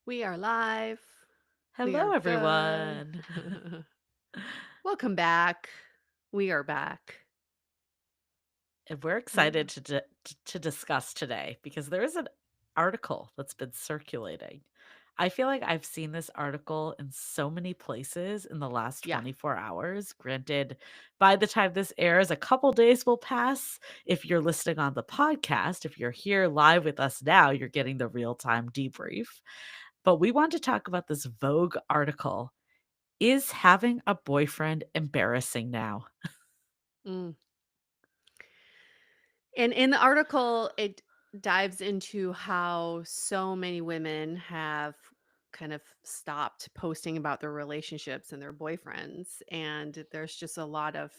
We are live. We Hello, are good. everyone. Welcome back. We are back. And we're Yeah. excited to discuss today because there is an article that's been circulating. I feel like I've seen this article in so many places in the last Yeah. 24 hours. Granted, by the time this airs, a couple days will pass. If you're listening on the podcast, if you're here live with us now, you're getting the real time debrief. But we want to talk about this Vogue article. Is having a boyfriend embarrassing now? Mm. And in the article, it dives into how so many women have kind of stopped posting about their relationships and their boyfriends. And there's just a lot of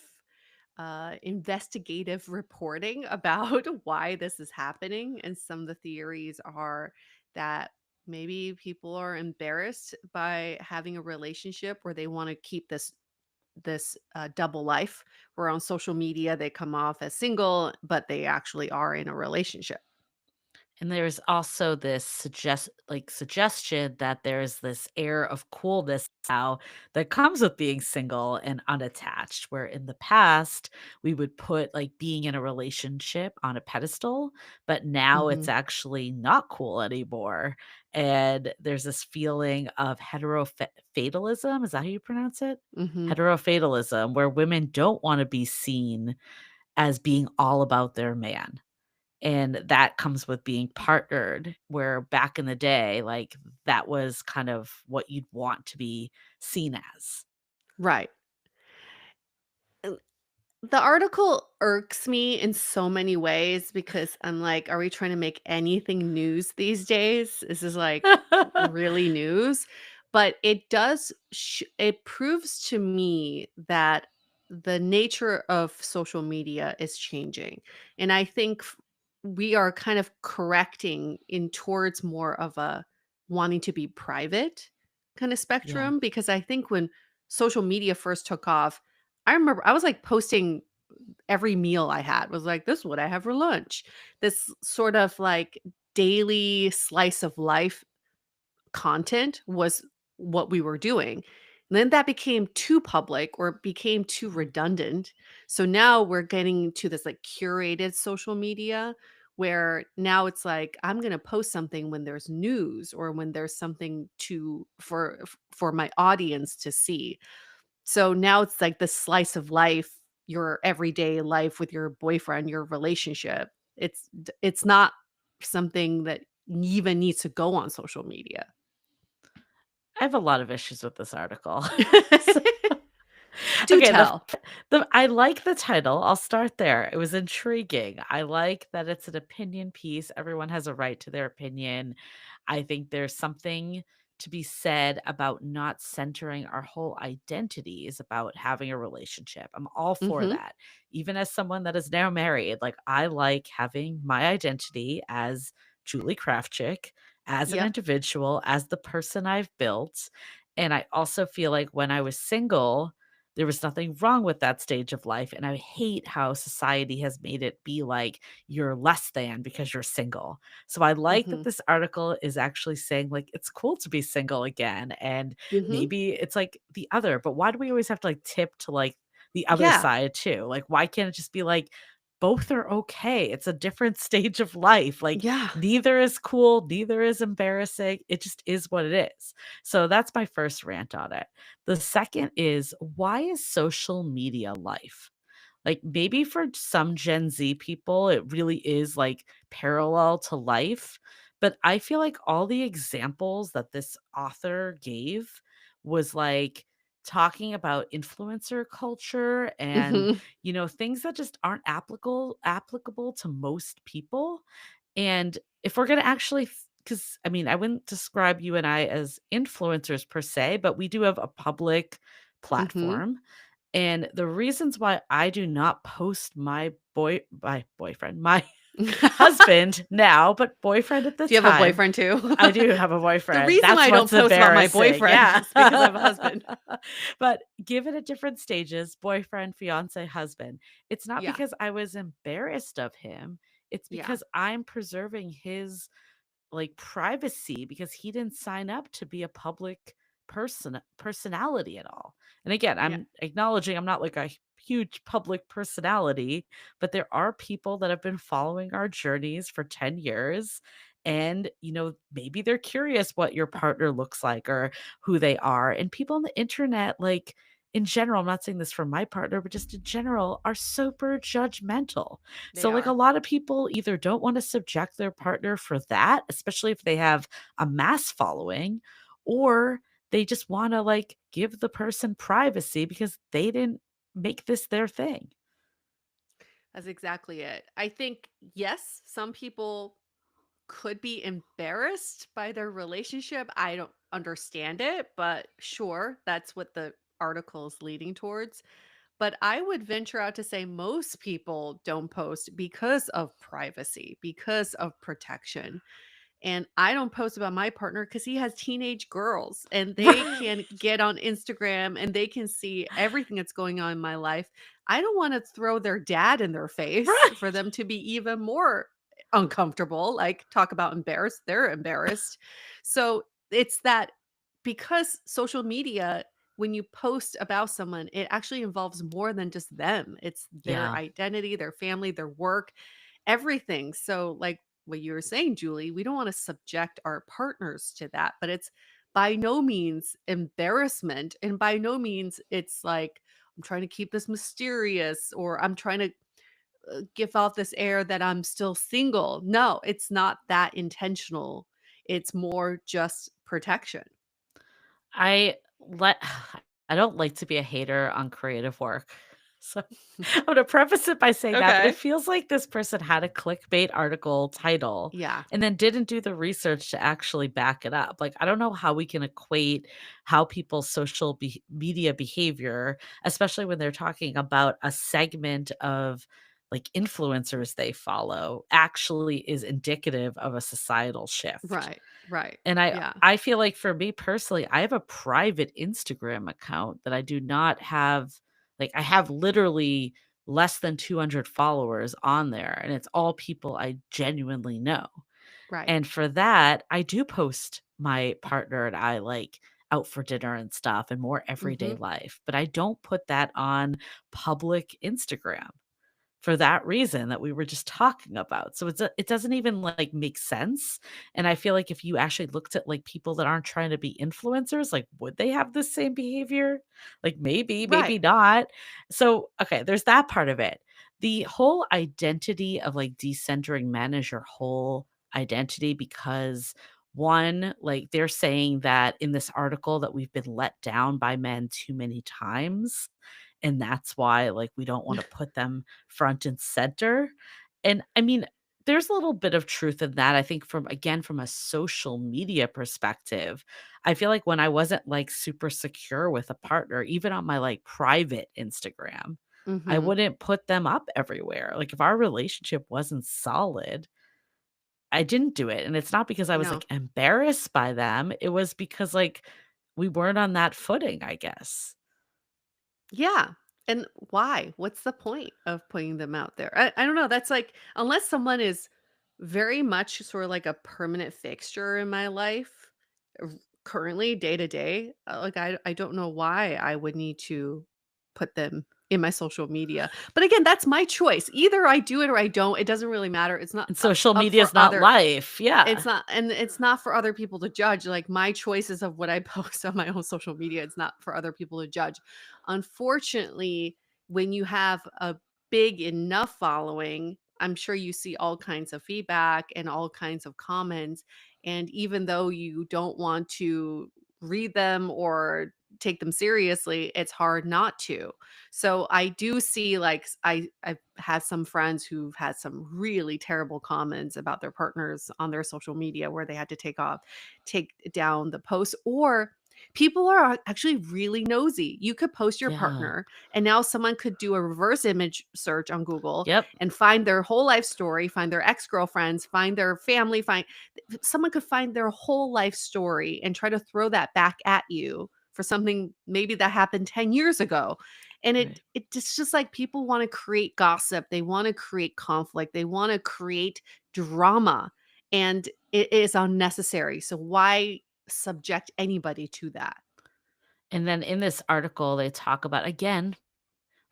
investigative reporting about why this is happening. And some of the theories are that maybe people are embarrassed by having a relationship where they want to keep this double life where on social media they come off as single but they actually are in a relationship. And there's also this suggestion that there's this air of coolness now that comes with being single and unattached, where in the past we would put like being in a relationship on a pedestal, but now it's Mhm. actually not cool anymore. And there's this feeling of fatalism. Is that how you pronounce it? Mhm. Heterofatalism, where women don't want to be seen as being all about their man, and that comes with being partnered, where back in the day, like, that was kind of what you'd want to be seen as. Right. The article irks me in so many ways because I'm like, are we trying to make anything news these days? This is like really news. But it does, it proves to me that the nature of social media is changing. And I think we are kind of correcting in towards more of a wanting to be private kind of Yeah. spectrum. Because I think when social media first took off, I remember I was like posting every meal I had was like, "This is what I have for lunch." This sort of like daily slice of life content was what we were doing. And then that became too public or it became too Mhm. redundant. So now we're getting to this like curated social media where now it's like I'm going to post something when there's news or when there's something to for my audience to see. So now it's like the slice of life, your everyday life with your boyfriend, your relationship. It's not something that even needs to go on social media. I have a lot of issues with this article. So Do okay, tell. I like the title, I'll start there. It was intriguing. I like that it's an opinion piece, everyone has a right to their opinion. I think there's something to be said about not centering our whole identities about having a relationship. I'm all for Mhm. that. Even as someone that is now married, like, I like having my identity as Julie Krafchick, as an Yep. individual, as the person I've built, and I also feel like when I was single, there was nothing wrong with that stage of life, and I hate how society has made it be like you're less than because you're single. So I like that Mhm. this article is actually saying, like, it's cool to be single again, and Mhm. maybe it's like the other, but why do we always have to, like, tip to, like, the other Yeah. side too? Like, why can't it just be like, both are okay? It's a different stage of life. Like, Yeah. neither is cool, neither is embarrassing. It just is what it is. So that's my first rant on it. The second is, why is social media life? Like, maybe for some Gen Z people, it really is like parallel to life. But I feel like all the examples that this author gave was like talking about influencer culture and, Mhm. things that just aren't applicable to most people. And if we're going to actually, because I mean, I wouldn't describe you and I as influencers per se, but we do have a public Mhm. platform, and the reasons why I do not post my boyfriend, my husband now, but boyfriend at the Do you have a time. boyfriend too? I do have a The boyfriend. reason why That's I don't what's post about my embarrassing. boyfriend Yeah. is because I have a husband. But given at different stages, boyfriend, fiance, husband, it's not Yeah. because I was embarrassed of him. It's Yeah. because I'm preserving his like privacy because he didn't sign up to be a public personality at all. And again, Yeah, I'm acknowledging I'm not like a huge public personality, but there are people that have been following our journeys for 10 years. And, maybe they're curious what your partner looks like or who they are. And people on the internet, like in general, I'm not saying this for my partner, but just in general, are super judgmental. they So, like, a are. lot of people either don't want to subject their partner for that, especially if they have a mass following, or they just want to like give the person privacy because they didn't make this their thing. That's exactly it. I think, yes, some people could be embarrassed by their relationship. I don't understand it, but sure, that's what the article is leading towards. But I would venture out to say most people don't post because of privacy, because of protection. And I don't post about my partner because he has teenage girls and they Right. can get on Instagram and they can see everything that's going on in my life. I don't want to throw their dad in their face for Right. them to be even more uncomfortable. Like, talk about embarrassed, they're embarrassed. So it's that, because social media, when you post about someone, it actually involves more than just them. It's their Yeah. identity, their family, their work, everything. So, like what you were saying, Julie, we don't want to subject our partners to that, but it's by no means embarrassment. And by no means it's like, I'm trying to keep this mysterious, or I'm trying to give off this air that I'm still single. No, it's not that intentional. It's more just protection. I let I don't like to be a hater on creative work. So I'm gonna preface it by saying that, but it Okay. feels like this person had a clickbait article title Yeah. and then didn't do the research to actually back it up. Like, I don't know how we can equate how people's social media behavior, especially when they're talking about a segment of like influencers they follow, actually is indicative of a societal shift. Right. Right. And I Yeah. I feel like for me personally, I have a private Instagram account that I do not have, like, I have literally less than 200 followers on there, and it's all people I genuinely know. Right. And for that, I do post my partner and I, like, out for dinner and stuff and more everyday Mhm. life, but I don't put that on public Instagram for that reason that we were just talking about. So it doesn't even, like, make sense, and I feel like if you actually looked at, like, people that aren't trying to be influencers, like, would they have the same behavior? Like, maybe, Right. maybe not. So, okay, there's that part of it. The whole identity of, like, decentering men as your whole identity because, 1, like, they're saying that in this article that we've been let down by men too many times, and that's why, like, we don't wanna put them front and center. And I mean, there's a little bit of truth in that. I think from again, from a social media perspective, I feel like when I wasn't like super secure with a partner, even on my like private Instagram, I Mhm. wouldn't put them up everywhere. Like if our relationship wasn't solid, I didn't do it. And it's not because I was No. like embarrassed by them. It was because like we weren't on that footing, I guess. Yeah. And why? What's the point of putting them out there? I don't know. That's like, unless someone is very much sort of like a permanent fixture in my life, currently, day to day, like, I don't know why I would need to put them in my social media. But again, that's my choice. Either I do it or I don't. It doesn't really matter. It's not And social up media for is not other life. Yeah. it's not, and it's not for other people to judge, like, my choices of what I post on my own social media, it's not for other people to judge. Unfortunately, when you have a big enough following, I'm sure you see all kinds of feedback and all kinds of comments, and even though you don't want to read them or take them seriously, it's hard not to. So I do see, like, I've had some friends who've had some really terrible comments about their partners on their social media where they had to take down the post, or people are actually really nosy. You could post your Yeah. partner and now someone could do a reverse image search on Google Yep. and find their whole life story, find their ex-girlfriends, find their family, find someone could find their whole life story and try to throw that back at you for something maybe that happened 10 years ago. And Right. it's just like people want to create gossip, they want to create conflict, they want to create drama. And it is unnecessary. So why subject anybody to that? And then in this article, they talk about, again,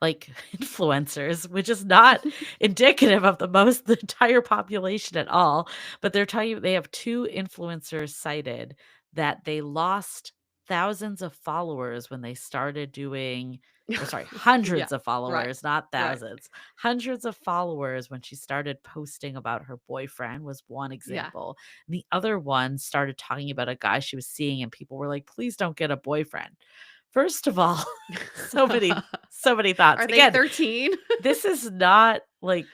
like influencers, which is not indicative of the entire population at all. But they're telling you they have two influencers cited that they lost thousands of followers when they started doing, or sorry, Yeah. hundreds of Right. followers, not Right. thousands, hundreds of followers when she started posting about her boyfriend, was one Yeah. example. The other one started talking about a guy she was seeing, and people were like, please don't get a boyfriend. First of all, so many thoughts. Are they Again, 13? this is not like,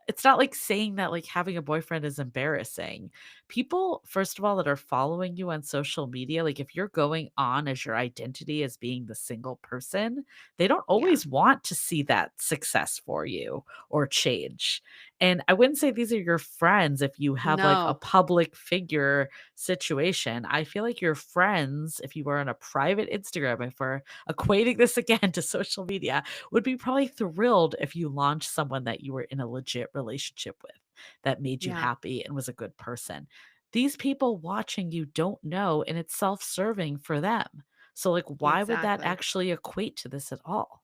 it's not like saying that, like, having a boyfriend is embarrassing. People, first of all, that are following you on social media, like, if you're going on as your identity as being the single person, they don't Yeah. always want to see that success for you or change. And I wouldn't say these are your friends if you have, like, a No. public figure situation. I feel like your friends, if you were on a private Instagram, if we're equating this again to social media, would be probably thrilled if you launched someone that you were in a legit relationship with, that made you Yeah. happy and was a good person. These people watching you don't know, and it's self-serving for them. So, like, why would that Exactly. actually equate to this at all?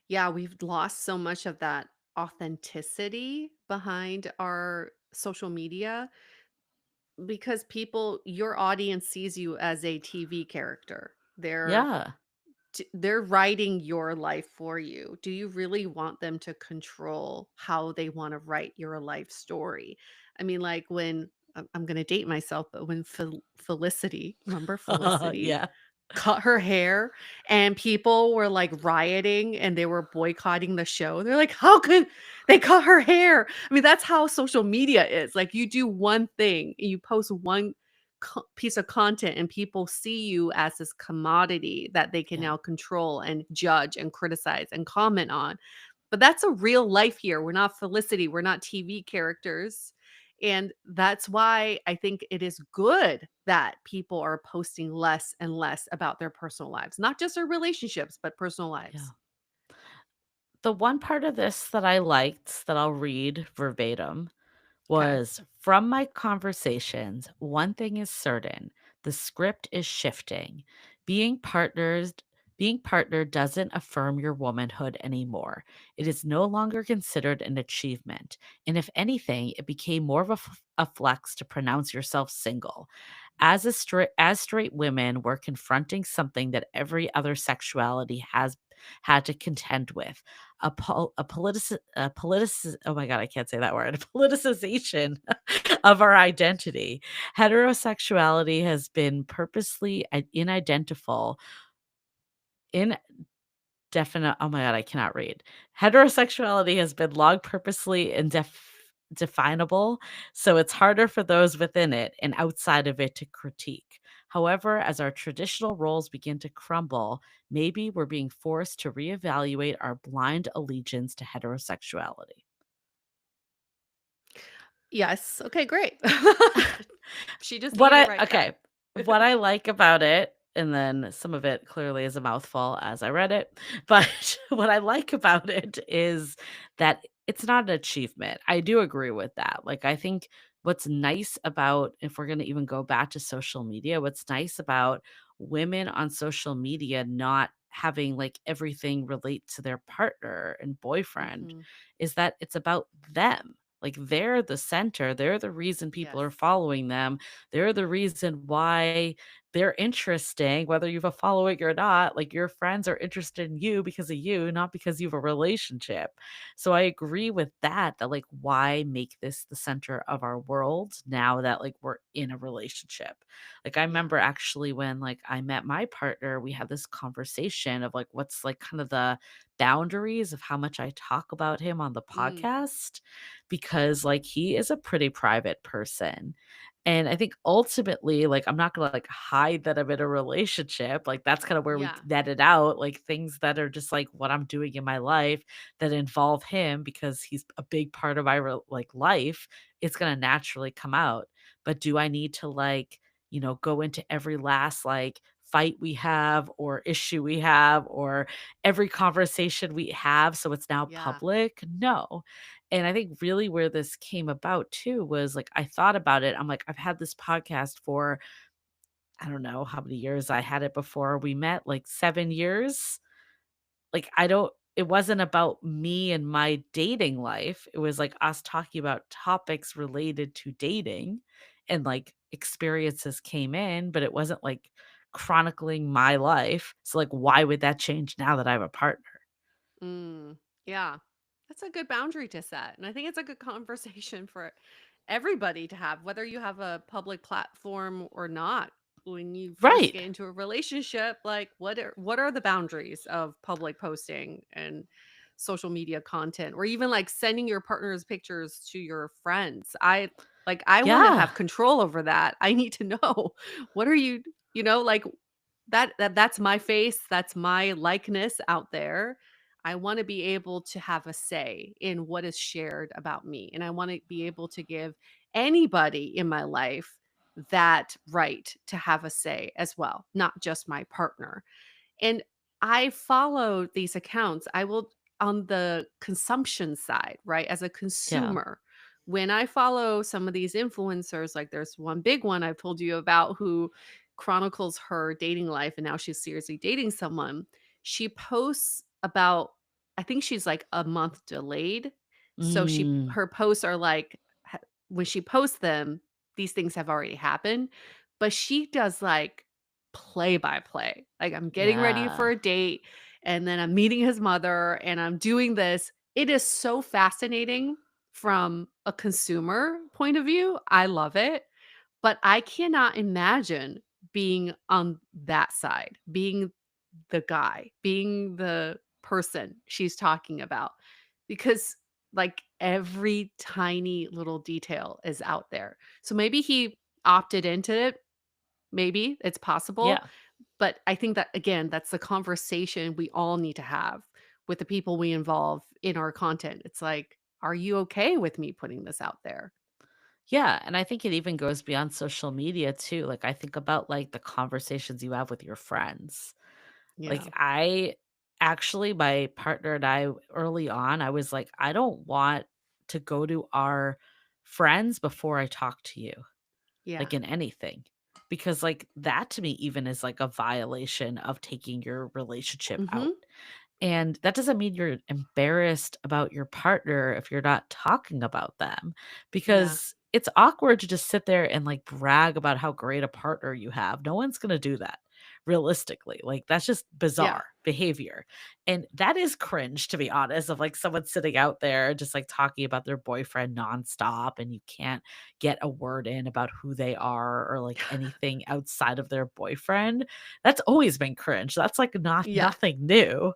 Yeah, we've lost so much of that authenticity behind our social media because your audience sees you as a TV character. Yeah. They're writing your life for you. Do you really want them to control how they want to write your life story? I mean, like when I'm going to date myself, but when Felicity, remember Felicity, Yeah. cut her hair and people were like rioting and they were boycotting the show. They're like, how could they cut her hair? I mean, that's how social media is. Like, you do one thing, you post one piece of content, and people see you as this commodity that they can Yeah. now control and judge and criticize and comment on. But that's a real life here. We're not Felicity, we're not TV characters. And that's why I think it is good that people are posting less and less about their personal lives, not just their relationships, but personal Yeah. lives. The one part of this that I liked that I'll read verbatim Okay. was, from my conversations, one thing is certain: the script is shifting. Being partners being partnered doesn't affirm your womanhood anymore. It is no longer considered an achievement. And if anything, it became more of a flex to pronounce yourself single. As straight women, we're confronting something that every other sexuality has had to contend with: oh my god, I can't say that word, politicization of our identity. Heterosexuality has been purposely indefinite, oh my god, I cannot read. Heterosexuality has been long purposely definable, so it's harder for those within it and outside of it to critique. However, as our traditional roles begin to crumble, maybe we're being forced to reevaluate our blind allegiance to heterosexuality. Yes. Okay, great. She just What needed to I write that. Okay, what I like about it, and then some of it clearly is a mouthful as I read it, but what I like about it is that it's not an achievement. I do agree with that. Like, I think what's nice about, if we're gonna even go back to social media, what's nice about women on social media not having, like, everything relate to their partner and boyfriend Mhm. is that it's about them. Like, they're the center, they're the reason people Yes. are following them, they're the reason why they're interesting, whether you have a following or not. Like, your friends are interested in you because of you, not because you have a relationship. So I agree with that, that, like, why make this the center of our world now that, like, we're in a relationship? Like, I Yeah. remember actually when, like, I met my partner, we had this conversation of, like, what's, like, kind of the boundaries of how much I talk about him on the Mm. podcast, because, like, he is a pretty private person. And I think ultimately, like, I'm not gonna, like, hide that I'm in a relationship. Like, that's kind of where we Yeah. net it out. Like, things that are just like what I'm doing in my life that involve him because he's a big part of my life, it's gonna naturally come out. But do I need to, like, go into every last, like, fight we have or issue we have or every conversation we have so it's now Yeah. public? No. And I think really where this came about too was, like, I thought about it, I'm like, "I've had this podcast for" I don't know how many years I had it before we met, like 7 years? Like, I don't it wasn't about me and my dating life, it was, like, us talking about topics related to dating, and, like, experiences came in, but it wasn't, like, chronicling my life, so, like, why would that change now that I have a partner? Mm, yeah. That's a good boundary to set. And I think it's a good conversation for everybody to have, whether you have a public platform or not. When you first Right. get into a relationship, like what are the boundaries of public posting and social media content, or even like sending your partner's pictures to your friends? I want to Yeah. have control over that. I need to know what are you, like that's my face, that's my likeness out there. I wanna be able to have a say in what is shared about me, and I wanna be able to give anybody in my life that right to have a say as well, not just my partner. And I follow these accounts. I will on the consumption side, right? As a Yeah. consumer, when I follow some of these influencers, like there's one big one I've told you about who chronicles her dating life and now she's seriously dating someone. She posts about, I think she's like a month delayed. So Mm. her posts are like when she posts them, these things have already happened, but she does like play by play. Like, I'm getting ready for Yeah. a date, and then I'm meeting his mother, and I'm doing this. It is so fascinating from a consumer point of view. I love it, but I cannot imagine being on that side, being the guy, being the person she's talking about, because, like, every tiny little detail is out there. So maybe he opted into it. Maybe it's possible, Yeah. but I think that, again, that's the conversation we all need to have with the people we involve in our content. It's like, "Are you okay with me putting this out there?" Yeah, and I think it even goes beyond social media too. Like, I think about, like, the conversations you have with your friends. Like, Yeah. I actually my partner and I, early on, I was like, "I don't want to go to our friends before I talk to you, Yeah. like, in anything." Because, like, that to me even is, like, a violation of taking your relationship out. Mhm. And that doesn't mean you're embarrassed about your partner if you're not talking about them, Yeah. because it's awkward to just sit there and, like, brag about how great a partner you have. No one's gonna do that realistically. Like, that's just Yeah. bizarre behavior. And that is cringe, to be honest, of, like, someone sitting out there just, like, talking about their boyfriend nonstop, and you can't get a word in about who they are or, like, anything outside of their boyfriend. That's always been cringe. That's, like, not Yeah. nothing new.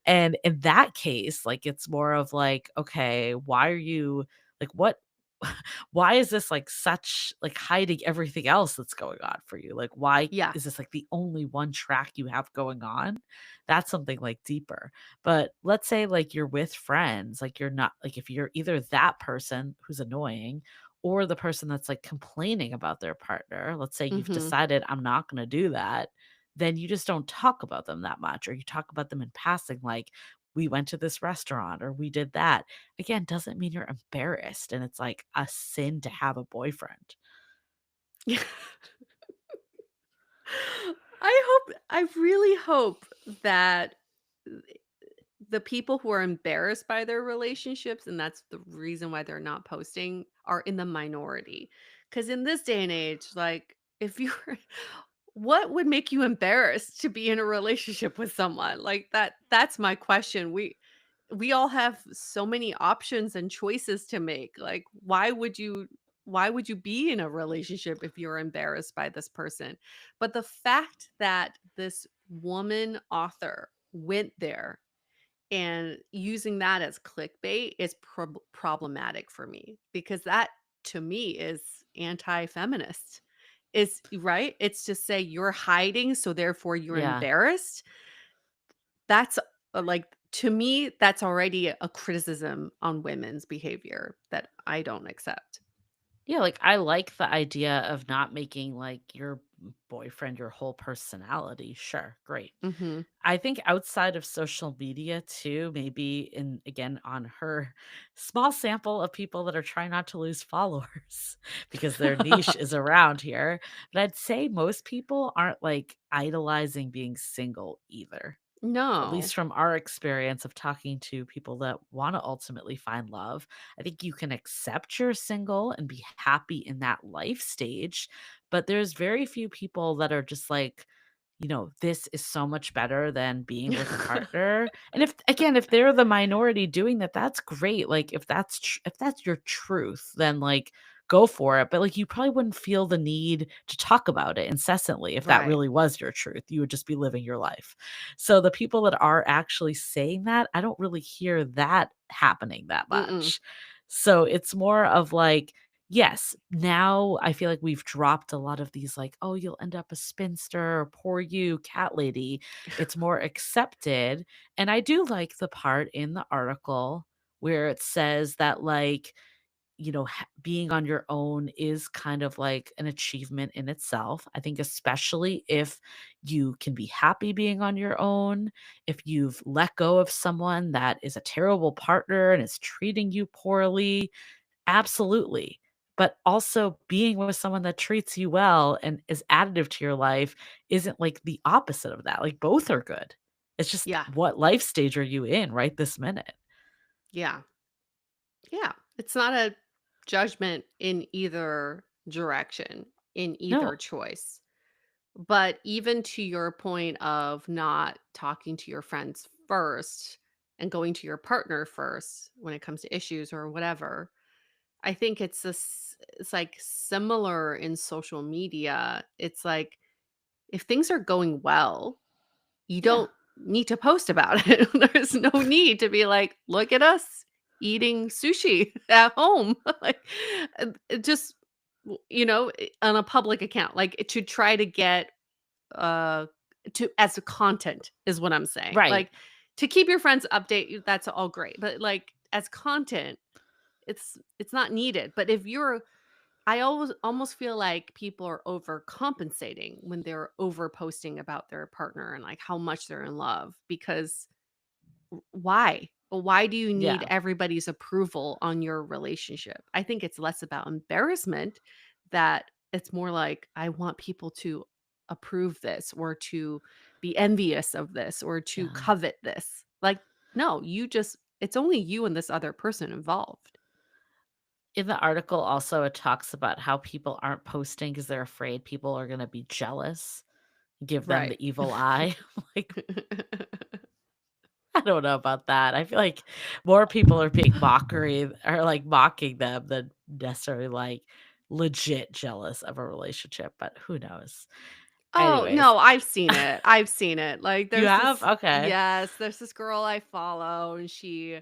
And in that case, like, it's more of like, okay, why are you like, what why is this, like, such like, hiding everything else that's going on for you? Like, why Yeah. is this, like, the only one track you have going on? That's something, like, deeper. But let's say, like, you're with friends, like, you're not like, if you're either that person who's annoying or the person that's, like, complaining about their partner, let's say you've Mhm. decided, "I'm not gonna do that," then you just don't talk about them that much, or you talk about them in passing, like, "We went to this restaurant," or "We did that." Again, doesn't mean you're embarrassed, and it's, like, a sin to have a boyfriend. I really hope that the people who are embarrassed by their relationships, and that's the reason why they're not posting, are in the minority. Because in this day and age, like, if you're what would make you embarrassed to be in a relationship with someone? Like, that's my question. We all have so many options and choices to make. Like, why would you be in a relationship if you're embarrassed by this person? But the fact that this woman author went there and using that as clickbait is problematic for me, because that to me is anti-feminist. Is right? It's to say you're hiding, so therefore you're Yeah. embarrassed. That's like, to me, that's already a criticism on women's behavior that I don't accept. Yeah, like, I like the idea of not making, like, your boyfriend your whole personality, sure, great. Mhm. I think outside of social media too, maybe in again on her small sample of people that are trying not to lose followers because their niche is around here. But I'd say most people aren't like idolizing being single either. At No. least from our experience of talking to people that want to ultimately find love, I think you can accept you're single and be happy in that life stage. But there's very few people that are just like, this is so much better than being with a partner. And if again, if they're the minority doing that, that's great. Like if that's your truth, then like go for it. But like you probably wouldn't feel the need to talk about it incessantly if that Right. really was your truth. You would just be living your life. So the people that are actually saying that, I don't really hear that happening that Mm-mm. much. So it's more of like, yes, now I feel like we've dropped a lot of these like, "Oh, you'll end up a spinster," or "Poor you, cat lady." It's more accepted, and I do like the part in the article where it says that, like, being on your own is kind of like an achievement in itself. I think especially if you can be happy being on your own, if you've let go of someone that is a terrible partner and is treating you poorly, absolutely. But also being with someone that treats you well and is additive to your life isn't like the opposite of that. Like both are good. It's just Yeah. what life stage are you in right this minute? Yeah. Yeah. It's not a judgment in either direction, in either No. choice. But even to your point of not talking to your friends first and going to your partner first when it comes to issues or whatever, I think it's like similar in social media. It's like if things are going well, you Yeah. don't need to post about it. There's no need to be like, "Look at us eating sushi at home." Like, it just on a public account, like, to try to get, uh to as a content is what I'm saying. Right. Like, to keep your friends update, that's all great, but, like, as content, it's not needed. But if you're I always almost feel like people are overcompensating when they're over posting about their partner and like how much they're in love because why? Why do you need Yeah. everybody's approval on your relationship? I think it's less about embarrassment that it's more like I want people to approve this or to be envious of this or to Yeah. covet this. Like no, it's only you and this other person involved. In the article also it talks about how people aren't posting because they're afraid people are going to be jealous, give them Right. the evil eye. Like I don't know about that. I feel like more people are being mockery or like mocking them than necessarily like legit jealous of a relationship, but who knows? Oh, Anyways, no, I've seen it. I've seen it. Like, you have? Okay. there's this girl I follow, and she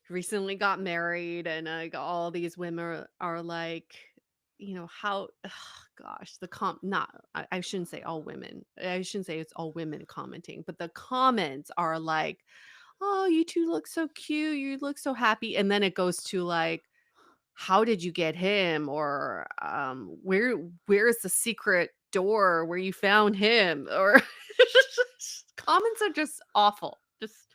recently got married, and, like, all these women are like, how gosh, the not I shouldn't say all women. I shouldn't say it's all women commenting, but the comments are like, "Oh, you 2 look so cute, you look so happy," and then it goes to, like, how did you get him or where's the secret door where you found him or comments are just awful, just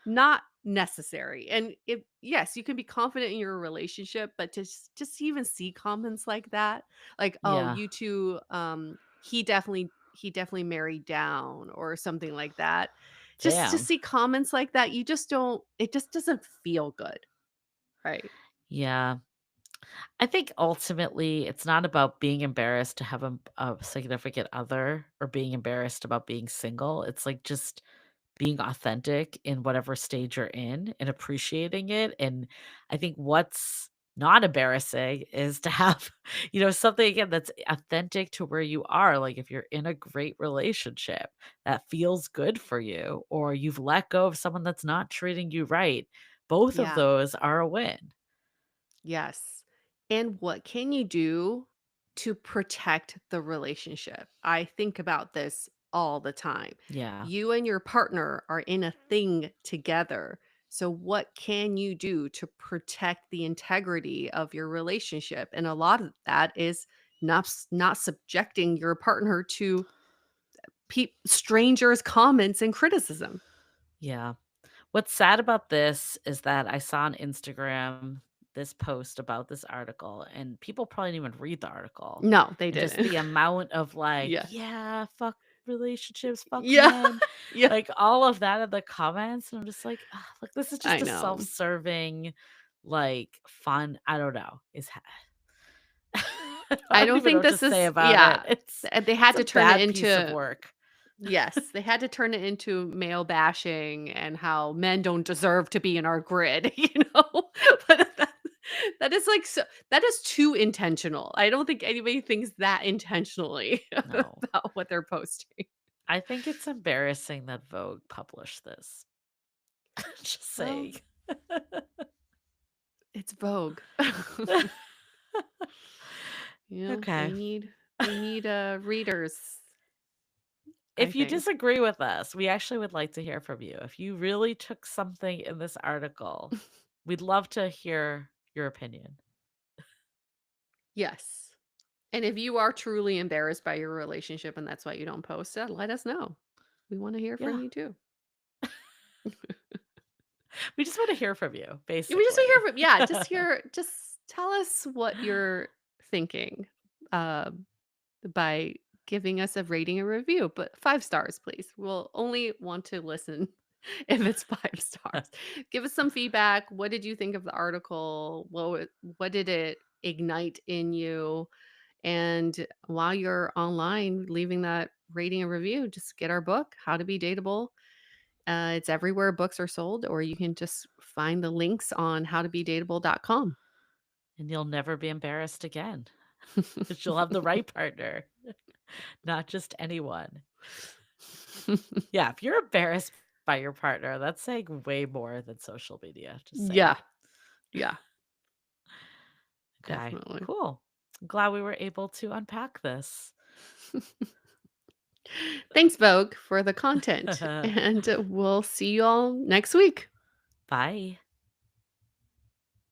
not necessary. And if yes, you can be confident in your relationship, but just to even see comments like that, like, oh, Yeah. you two, he definitely married down or something like that, just to Damn. see comments like that, you just don't it just doesn't feel good, right? Yeah. I think ultimately it's not about being embarrassed to have a significant other or being embarrassed about being single. It's like just being authentic in whatever stage you're in and appreciating it. And I think what's not embarrassing is to have, something again that's authentic to where you are. Like if you're in a great relationship that feels good for you, or you've let go of someone that's not treating you right, both of Yeah. those are a win. Yes. And what can you do to protect the relationship? I think about this all the time. Yeah. You and your partner are in a thing together. So, what can you do to protect the integrity of your relationship? And a lot of that is not subjecting your partner to strangers' comments and criticism. Yeah. What's sad about this is that I saw on Instagram this post about this article, and people probably didn't even read the article. No, they And just didn't. the amount of like, Yeah. yeah, fuck relationships, fuck Yeah. men, Yeah. like all of that in the comments. And I'm just like, "Ugh, look, this is I just a know. self-serving, like fun. I don't know. I I don't don't even know think what to this say is about it. yeah. It's They it's had a to turn it bad piece of into work. yes, they had to turn it into male bashing and how men don't deserve to be in our grid, you know? But that is like that is too intentional. I don't think anybody thinks that intentionally No. about what they're posting. I think it's embarrassing that Vogue published this. Just Well, saying. it's Vogue. You know, Okay. they need readers, I If you think. disagree with us, we actually would like to hear from you. If you really took something in this article, we'd love to hear your opinion. Yes. And if you are truly embarrassed by your relationship and that's why you don't post it, let us know. We want to hear from Yeah. you too. We just want to hear from you, We just hear basically. from yeah, just tell us what you're thinking uh, by giving us a rating and review, but 5 stars, please. We'll only want to listen if it's 5 stars. Give us some feedback. What did you think of the article? What did it ignite in you? And while you're online leaving that rating and review, just get our book, How to Be Dateable. It's everywhere books are sold, or you can just find the links on howtobedateable.com. And you'll never be embarrassed again because you'll have the right partner, not just anyone. Yeah, if you're embarrassed by your partner, that's saying way more than social media, just Yeah, saying. yeah, Okay, definitely. cool. I'm glad we were able to unpack this. Thanks, Vogue, for the content, and we'll see you all next week. Bye.